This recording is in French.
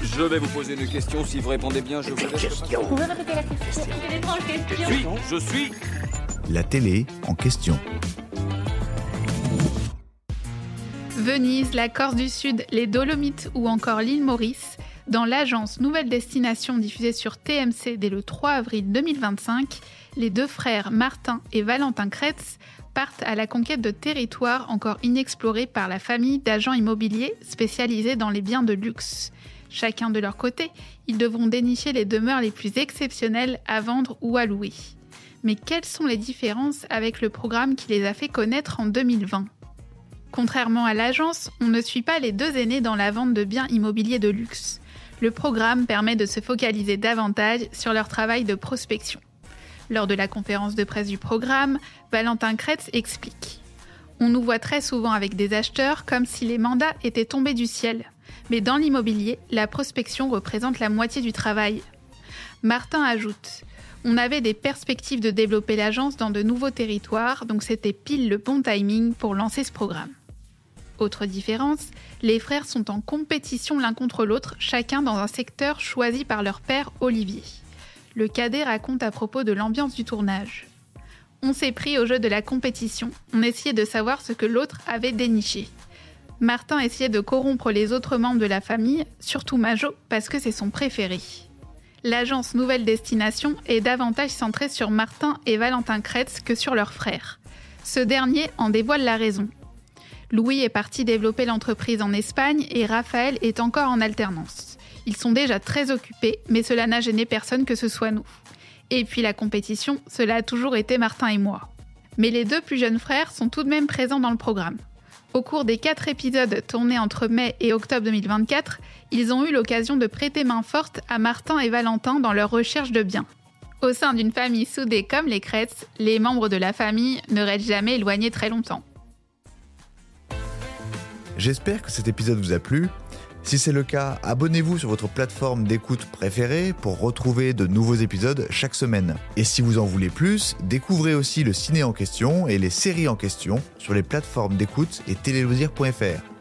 Je vais vous poser une question. Si vous répondez bien, je vous laisse. Vous pouvez répéter la question? Quelle étrange question. Je suis. La télé en question. Venise, la Corse du Sud, les Dolomites ou encore l'île Maurice, dans l'agence Nouvelle Destination diffusée sur TMC dès le 3 avril 2025, les deux frères Martin et Valentin Kretz partent à la conquête de territoires encore inexplorés par la famille d'agents immobiliers spécialisés dans les biens de luxe. Chacun de leur côté, ils devront dénicher les demeures les plus exceptionnelles à vendre ou à louer. Mais quelles sont les différences avec le programme qui les a fait connaître en 2020 ? Contrairement à l'agence, on ne suit pas les deux aînés dans la vente de biens immobiliers de luxe. Le programme permet de se focaliser davantage sur leur travail de prospection. Lors de la conférence de presse du programme, Valentin Kretz explique « On nous voit très souvent avec des acheteurs comme si les mandats étaient tombés du ciel. Mais dans l'immobilier, la prospection représente la moitié du travail. » Martin ajoute « On avait des perspectives de développer l'agence dans de nouveaux territoires, donc c'était pile le bon timing pour lancer ce programme. » Autre différence, les frères sont en compétition l'un contre l'autre, chacun dans un secteur choisi par leur père Olivier. Le cadet raconte à propos de l'ambiance du tournage. On s'est pris au jeu de la compétition, on essayait de savoir ce que l'autre avait déniché. Martin essayait de corrompre les autres membres de la famille, surtout Majo, parce que c'est son préféré. L'agence Nouvelle Destination est davantage centrée sur Martin et Valentin Kretz que sur leur frère. Ce dernier en dévoile la raison. Louis est parti développer l'entreprise en Espagne et Raphaël est encore en alternance. Ils sont déjà très occupés, mais cela n'a gêné personne que ce soit nous. Et puis la compétition, cela a toujours été Martin et moi. Mais les deux plus jeunes frères sont tout de même présents dans le programme. Au cours des 4 épisodes tournés entre mai et octobre 2024, ils ont eu l'occasion de prêter main forte à Martin et Valentin dans leur recherche de biens. Au sein d'une famille soudée comme les Kretz, les membres de la famille ne restent jamais éloignés très longtemps. J'espère que cet épisode vous a plu. Si c'est le cas, abonnez-vous sur votre plateforme d'écoute préférée pour retrouver de nouveaux épisodes chaque semaine. Et si vous en voulez plus, découvrez aussi le ciné en question et les séries en question sur les plateformes d'écoute et téléloisirs.fr.